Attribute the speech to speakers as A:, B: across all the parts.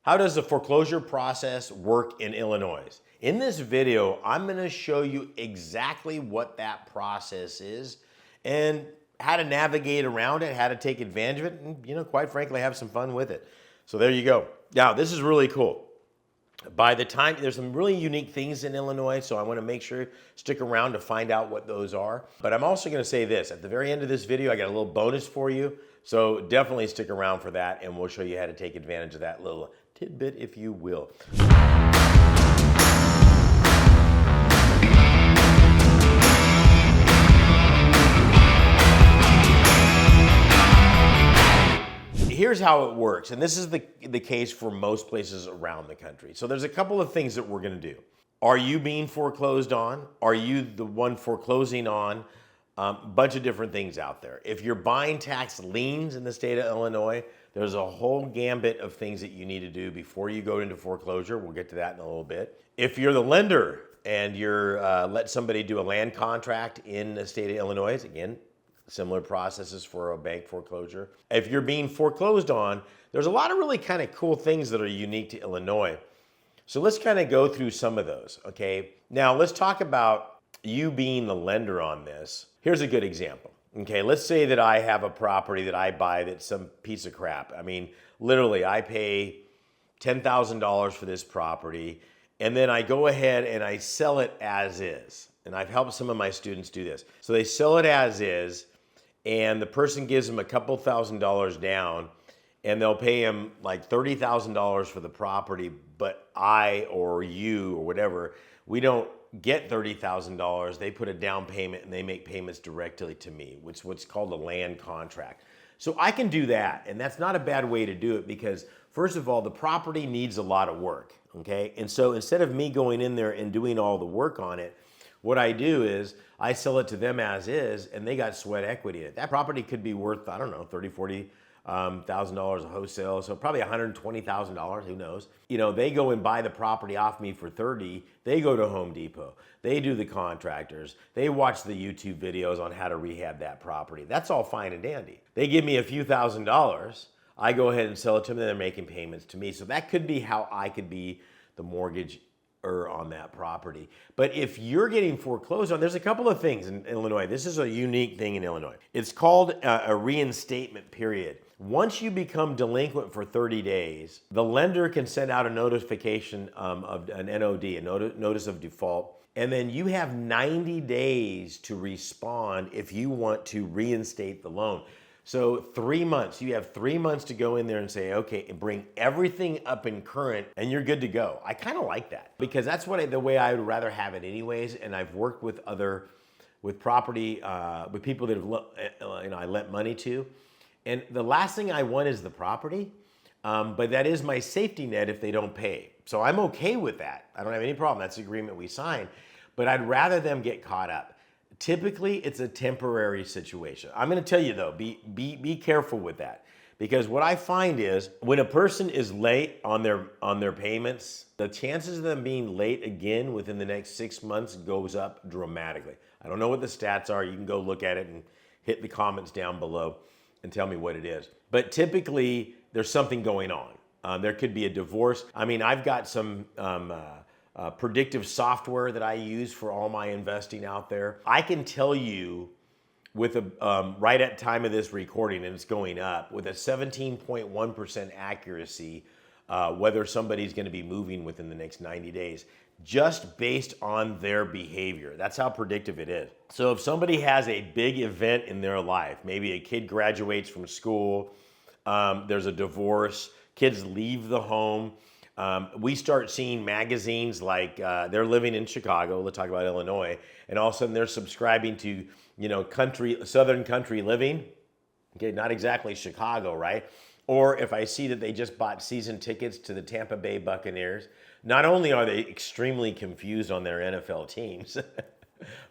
A: How does the foreclosure process work in Illinois? In this video, I'm going to show you exactly what that process is and how to navigate around it, how to take advantage of it, and quite frankly, have some fun with it. So there you go. Now, this is really cool. By the time, there's some really unique things in Illinois, so I want to make sure stick around to find out what those are. But I'm also going to say this, at the very end of this video, I got a little bonus for you. So definitely stick around for that, and we'll show you how to take advantage of that little tidbit, if you will. Here's how it works, and this is the case for most places around the country. So there's a couple of things that we're going to do. Are you being foreclosed on? Are you the one foreclosing on? A bunch of different things out there. If you're buying tax liens in the state of Illinois, there's a whole gambit of things that you need to do before you go into foreclosure. We'll get to that in a little bit. If you're the lender and you're let somebody do a land contract in the state of Illinois, again, similar processes for a bank foreclosure. If you're being foreclosed on, there's a lot of really kind of cool things that are unique to Illinois. So let's kind of go through some of those, okay? Now let's talk about you being the lender on this. Here's a good example. Okay, let's say that I have a property that I buy that's some piece of crap. I mean, literally, I pay $10,000 for this property, and then I go ahead and I sell it as is. And I've helped some of my students do this. So they sell it as is, and the person gives them a couple $1,000s down, and they'll pay him like $30,000 for the property, but I or you or whatever, we don't get $30,000. They put a down payment and they make payments directly to me, which is what's called a land contract. So I can do that, and that's not a bad way to do it because, first of all, the property needs a lot of work, okay? And so instead of me going in there and doing all the work on it, what I do is I sell it to them as is, and they got sweat equity in it. That property could be worth, I don't know, $30,000, $40,000 a wholesale, so probably $120,000, who knows. They go and buy the property off me for $30,000. They go to Home Depot. They do the contractors. They watch the YouTube videos on how to rehab that property. That's all fine and dandy. They give me a few $1,000s. I go ahead and sell it to them, and they're making payments to me. So that could be how I could be the mortgage on that property. But if you're getting foreclosed on, there's a couple of things in Illinois. This is a unique thing in Illinois. It's called a reinstatement period. Once you become delinquent for 30 days, the lender can send out a notification of an NOD, a notice of default, and then you have 90 days to respond if you want to reinstate the loan. So 3 months, you have 3 months to go in there and say, okay, and bring everything up in current, and you're good to go. I kind of like that because that's the way I would rather have it anyways. And I've worked with property, with people that I lent money to. And the last thing I want is the property, but that is my safety net if they don't pay. So I'm okay with that. I don't have any problem. That's the agreement we signed, but I'd rather them get caught up. Typically, it's a temporary situation. I'm going to tell you though, be careful with that, because what I find is when a person is late on their payments, the chances of them being late again within the next 6 months goes up dramatically. I don't know what the stats are. You can go look at it and hit the comments down below and tell me what it is. But typically, there's something going on. There could be a divorce. I mean, I've got some predictive software that I use for all my investing out there. I can tell you with right at time of this recording, and it's going up, with a 17.1% accuracy, whether somebody's going to be moving within the next 90 days, just based on their behavior. That's how predictive it is. So if somebody has a big event in their life, maybe a kid graduates from school, there's a divorce, kids leave the home, we start seeing magazines like they're living in Chicago, let's talk about Illinois, and all of a sudden they're subscribing to, Southern country living. Okay, not exactly Chicago, right? Or if I see that they just bought season tickets to the Tampa Bay Buccaneers, not only are they extremely confused on their NFL teams,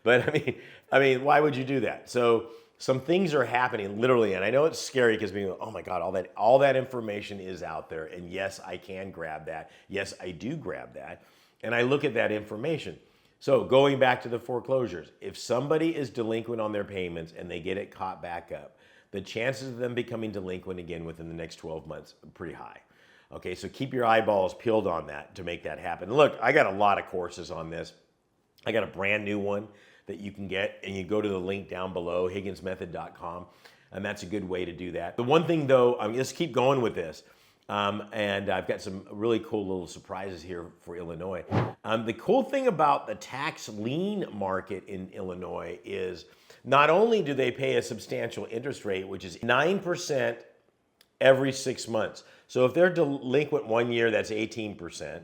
A: but I mean, why would you do that? So some things are happening literally, and I know it's scary because we go, oh my God, all that information is out there, and yes, I can grab that. Yes, I do grab that, and I look at that information. So going back to the foreclosures, if somebody is delinquent on their payments and they get it caught back up, the chances of them becoming delinquent again within the next 12 months are pretty high. Okay, so keep your eyeballs peeled on that to make that happen. Look, I got a lot of courses on this. I got a brand new one that you can get, and you go to the link down below, higginsmethod.com, and that's a good way to do that. The one thing though, let's keep going with this, and I've got some really cool little surprises here for Illinois. The cool thing about the tax lien market in Illinois is not only do they pay a substantial interest rate, which is 9% every 6 months. So if they're delinquent 1 year, that's 18%.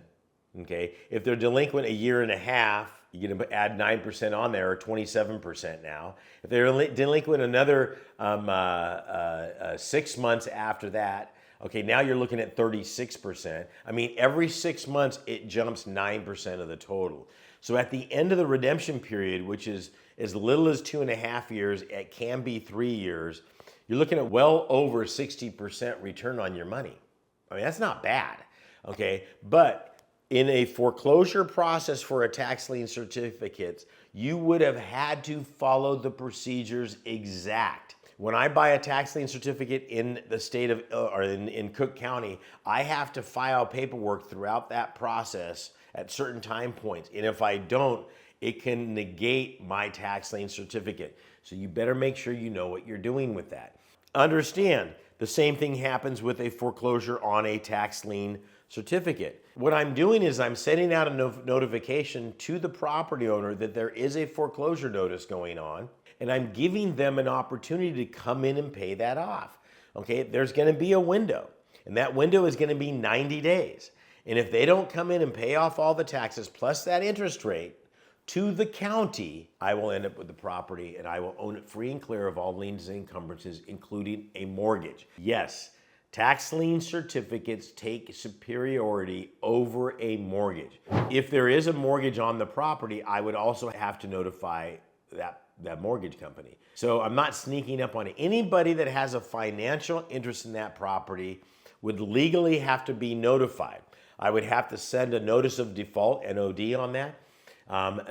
A: Okay, if they're delinquent a year and a half, you're going to add 9% on there, or 27% now. If they're delinquent another 6 months after that, okay, now you're looking at 36%. I mean, every 6 months, it jumps 9% of the total. So at the end of the redemption period, which is as little as 2.5 years, it can be 3 years, you're looking at well over 60% return on your money. I mean, that's not bad, okay? But in a foreclosure process for a tax lien certificate, you would have had to follow the procedures exact. When I buy a tax lien certificate in the state of, or in Cook County, I have to file paperwork throughout that process at certain time points. And if I don't, it can negate my tax lien certificate. So you better make sure you know what you're doing with that. Understand, the same thing happens with a foreclosure on a tax lien certificate. What I'm doing is I'm sending out a notification to the property owner that there is a foreclosure notice going on, and I'm giving them an opportunity to come in and pay that off. Okay, there's going to be a window, and that window is going to be 90 days. And if they don't come in and pay off all the taxes plus that interest rate to the county, I will end up with the property and I will own it free and clear of all liens and encumbrances, including a mortgage. Yes, tax lien certificates take superiority over a mortgage. If there is a mortgage on the property, I would also have to notify that mortgage company. So I'm not sneaking up on it. Anybody that has a financial interest in that property would legally have to be notified. I would have to send a notice of default, NOD, on that.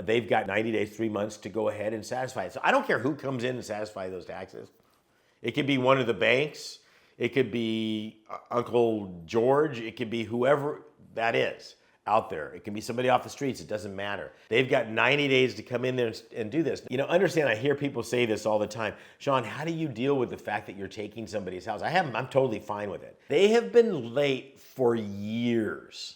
A: They've got 90 days, 3 months to go ahead and satisfy it. So I don't care who comes in and satisfy those taxes. It could be one of the banks. It could be Uncle George. It could be whoever that is out there. It can be somebody off the streets. It doesn't matter. They've got 90 days to come in there and do this. You know, understand, I hear people say this all the time. Sean, how do you deal with the fact that you're taking somebody's house? I'm totally fine with it. They have been late for years,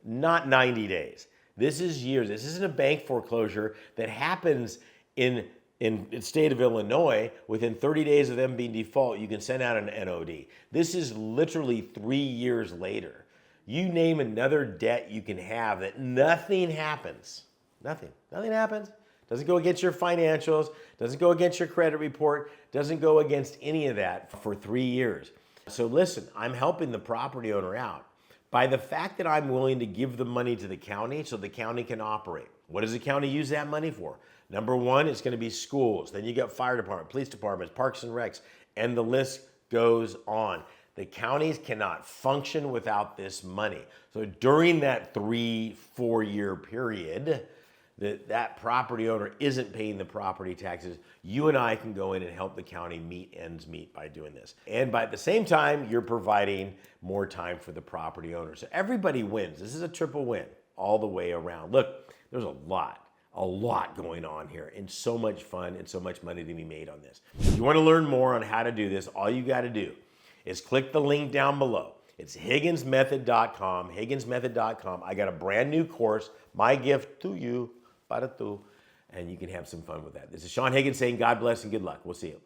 A: not 90 days. This is years. This isn't a bank foreclosure that happens in the state of Illinois. Within 30 days of them being default, you can send out an NOD. This is literally 3 years later. You name another debt you can have that nothing happens. Nothing happens. Doesn't go against your financials, doesn't go against your credit report, doesn't go against any of that for 3 years. So listen, I'm helping the property owner out by the fact that I'm willing to give the money to the county so the county can operate. What does the county use that money for? Number one, it's going to be schools. Then you got fire department, police departments, parks and recs, and the list goes on. The counties cannot function without this money. So during that 3-4 year period that property owner isn't paying the property taxes, you and I can go in and help the county meet ends meet by doing this. And by the same time, you're providing more time for the property owner. So everybody wins. This is a triple win all the way around. Look, there's a lot going on here, and so much fun and so much money to be made on this. If you want to learn more on how to do this, all you got to do is click the link down below. It's higginsmethod.com, higginsmethod.com. I got a brand new course, my gift to you, para tu, and you can have some fun with that. This is Saen Higgins saying God bless and good luck. We'll see you.